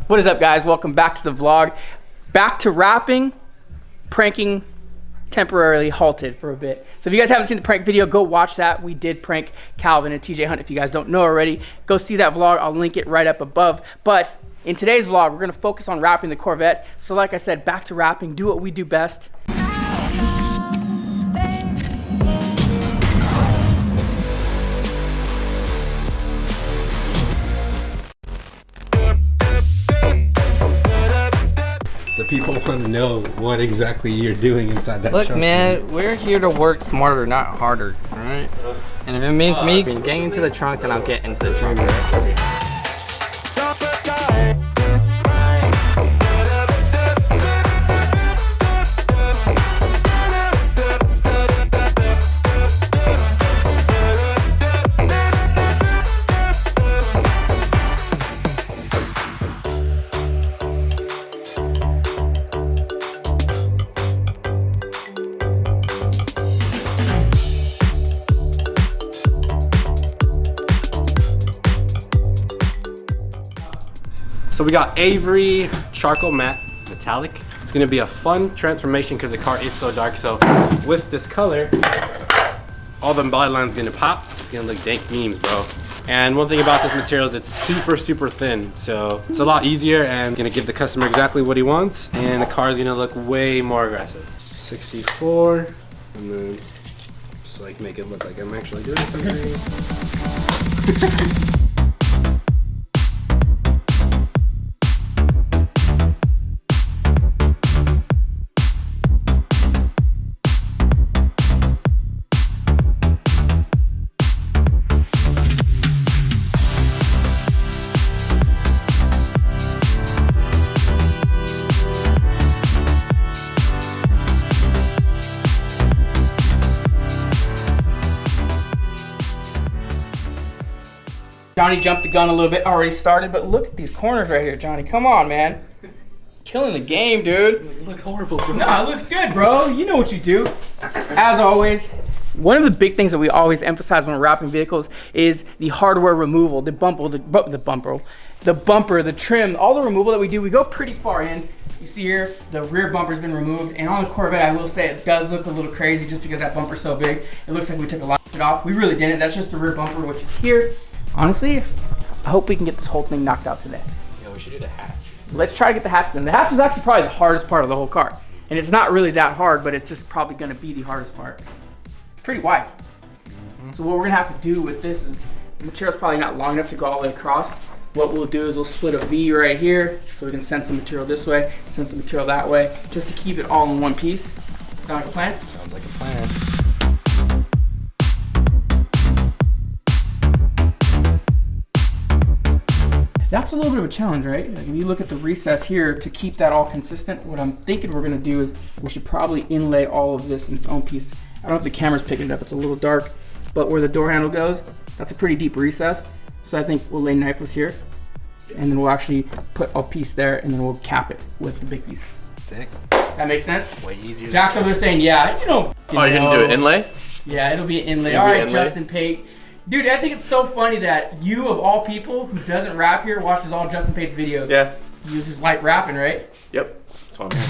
What is up, guys? Welcome back to the vlog. Back to rapping, pranking temporarily halted for a bit. So if you guys haven't seen the prank video, go watch that. We did prank Calvin and TJ Hunt. If you guys don't know already, go see that vlog. I'll link it right up above. But in today's vlog, we're gonna focus on rapping the Corvette. So like I said, back to rapping, do what we do best. The people want to know what exactly you're doing inside that truck. Look, man, we're here to work smarter, not harder, all right? And if it means me getting into the trunk, then I'll get into the trunk, right? So we got Avery Charcoal Matte Metallic. It's gonna be a fun transformation because the car is so dark. So with this color, all the body line's gonna pop. It's gonna look dank memes, bro. And one thing about this material is it's super, super thin. So it's a lot easier and gonna give the customer exactly what he wants. And the car is gonna look way more aggressive. 64, and then just like make it look like I'm actually doing something. Johnny jumped the gun a little bit, already started, but look at these corners right here, Johnny. Come on, man. Killing the game, dude. It looks horrible, bro. No, it looks good, bro. You know what you do. As always, one of the big things that we always emphasize when we're wrapping vehicles is the hardware removal, the bumper, the trim, all the removal that we do. We go pretty far in. You see here, the rear bumper's been removed, and on the Corvette, I will say it does look a little crazy just because that bumper's so big. It looks like we took a lot of shit off. We really didn't. That's just the rear bumper, which is here. Honestly, I hope we can get this whole thing knocked out today. Yeah, we should do the hatch. Let's try to get the hatch done. The hatch is actually probably the hardest part of the whole car. And it's not really that hard, but it's just probably gonna be the hardest part. It's pretty wide. So what we're gonna have to do with this is, the material's probably not long enough to go all the way across. What we'll do is we'll split a V right here, so we can send some material this way, send some material that way, just to keep it all in one piece. Sound like a plan? Sounds like a plan. That's a little bit of a challenge, right? Like if you look at the recess here, to keep that all consistent, what I'm thinking we're gonna do is we should probably inlay all of this in its own piece. I don't know if the camera's picking it up, it's a little dark, but where the door handle goes, that's a pretty deep recess. So I think we'll lay knifeless here, and then we'll actually put a piece there, and then we'll cap it with the big piece. Sick. That makes sense? Way easier. Jack's over there saying, yeah, you know. Oh, you're gonna do an inlay? Yeah, it'll be an inlay. It'll All be right, inlay? Justin Pate. Dude, I think it's so funny that you, of all people, who doesn't rap here, watches all Justin Pate's videos. Yeah. You just like rapping, right? Yep. That's what I'm here.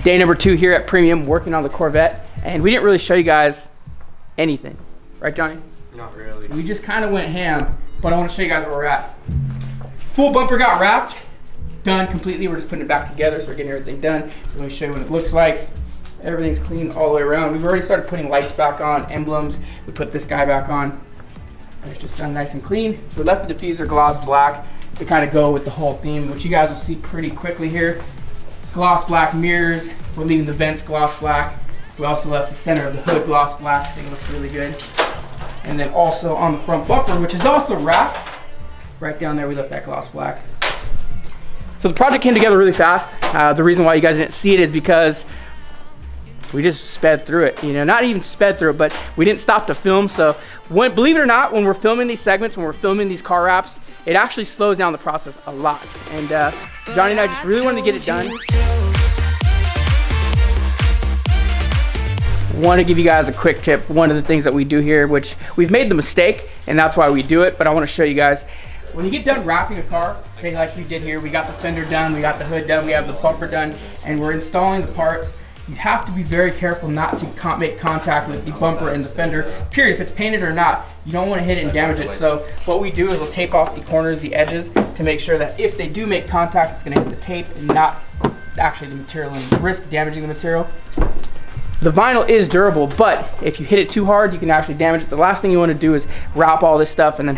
Day number 2 here at Premium, working on the Corvette, and we didn't really show you guys anything, right, Johnny? Not really. We just kind of went ham, but I want to show you guys where we're at. Full bumper got wrapped. done completely. We're just putting it back together, so we're getting everything done. So let me show you what it looks like. Everything's clean all the way around. We've already started putting lights back on, emblems. We put this guy back on. It's just done nice and clean. We left the diffuser gloss black to kind of go with the whole theme, which you guys will see pretty quickly here. Gloss black mirrors. We're leaving the vents gloss black. We also left the center of the hood gloss black. I think it looks really good. And then also on the front bumper, which is also wrapped, right down there we left that gloss black. So the project came together really fast. The reason why you guys didn't see it is because we just sped through it, you know, not even sped through it, but we didn't stop to film. So believe it or not, when we're filming these segments, when we're filming these car wraps, it actually slows down the process a lot. And Johnny and I just really wanted to get it done. Want to give you guys a quick tip. One of the things that we do here, which we've made the mistake, and that's why we do it, but I want to show you guys. When you get done wrapping a car, say like we did here, we got the fender done, we got the hood done, we have the bumper done, and we're installing the parts. You have to be very careful not to make contact with the bumper and the fender, period. If it's painted or not, you don't want to hit it and damage it. So what we do is we'll tape off the corners, the edges, to make sure that if they do make contact, it's going to hit the tape and not actually the material and risk damaging the material. The vinyl is durable, but if you hit it too hard, you can actually damage it. The last thing you want to do is wrap all this stuff and then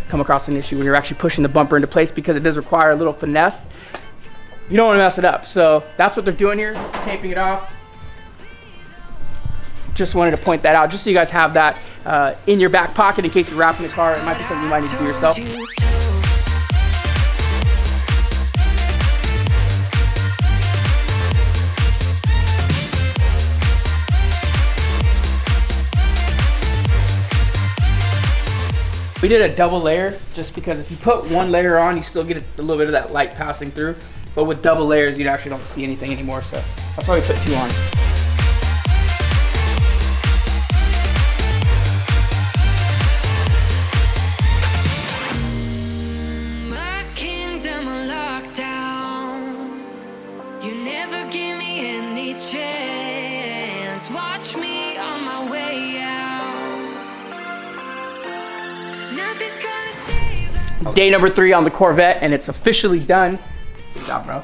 come across an issue when you're actually pushing the bumper into place, because it does require a little finesse. You don't want to mess it up. So that's what they're doing here, taping it off. Just wanted to point that out, just so you guys have that in your back pocket in case you're wrapping the car. It might be something you might need to do yourself. We did a double layer just because if you put one layer on, you still get a little bit of that light passing through. But with double layers, you actually don't see anything anymore. So that's why we put two on. My kingdom on lockdown. You never give me any chance. Watch me on my way out. Nothing's gonna save us. Day number 3 on the Corvette, and it's officially done. Good job, bro.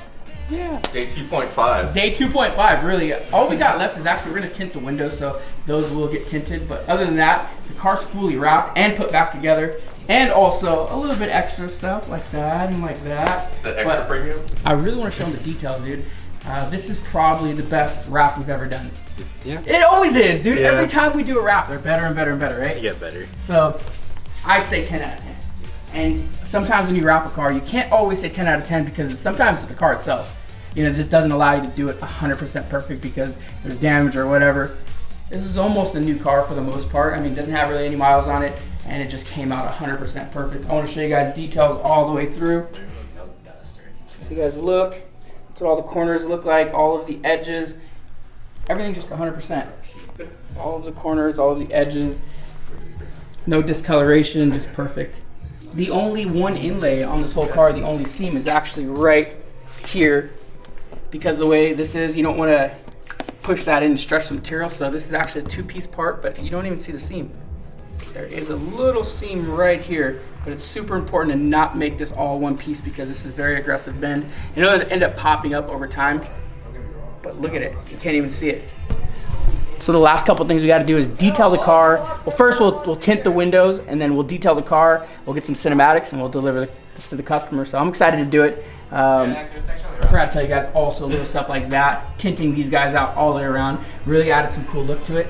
Yeah. Day 2.5. Day 2.5, really. All we got left is actually we're gonna tint the windows, so those will get tinted. But other than that, the car's fully wrapped and put back together. And also a little bit extra stuff like that and like that. Is that extra premium? I really want to show them the details, dude. This is probably the best wrap we've ever done. Yeah. It always is, dude. Yeah. Every time we do a wrap, they're better and better and better, right? You get better. So I'd say 10 out of 10. And sometimes when you wrap a car, you can't always say 10 out of 10 because sometimes it's the car itself. You know, it just doesn't allow you to do it 100% perfect because there's damage or whatever. This is almost a new car for the most part. I mean, it doesn't have really any miles on it, and it just came out 100% perfect. I want to show you guys details all the way through. So you guys look. That's what all the corners look like, all of the edges. Everything's just 100%. All of the corners, all of the edges. No discoloration, just perfect. The only one inlay on this whole car, the only seam, is actually right here. Because the way this is, you don't want to push that in and stretch the material. So this is actually a 2-piece part, but you don't even see the seam. There is a little seam right here, but it's super important to not make this all one piece because this is very aggressive bend. You know, it'll end up popping up over time. But look at it, you can't even see it. So the last couple things we got to do is detail the car. Well, first we'll tint the windows, and then we'll detail the car. We'll get some cinematics, and we'll deliver this to the customer. So I'm excited to do it. I forgot to tell you guys also little stuff like that. Tinting these guys out all the way around really added some cool look to it.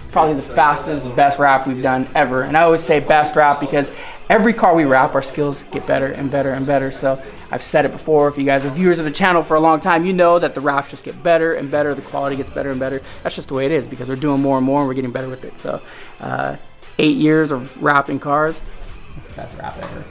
Probably the fastest, best wrap we've done ever. And I always say best wrap because every car we wrap, our skills get better and better and better. So I've said it before, if you guys are viewers of the channel for a long time, you know that the wraps just get better and better, the quality gets better and better. That's just the way it is because we're doing more and more and we're getting better with it. So 8 years of wrapping cars, it's the best wrap ever.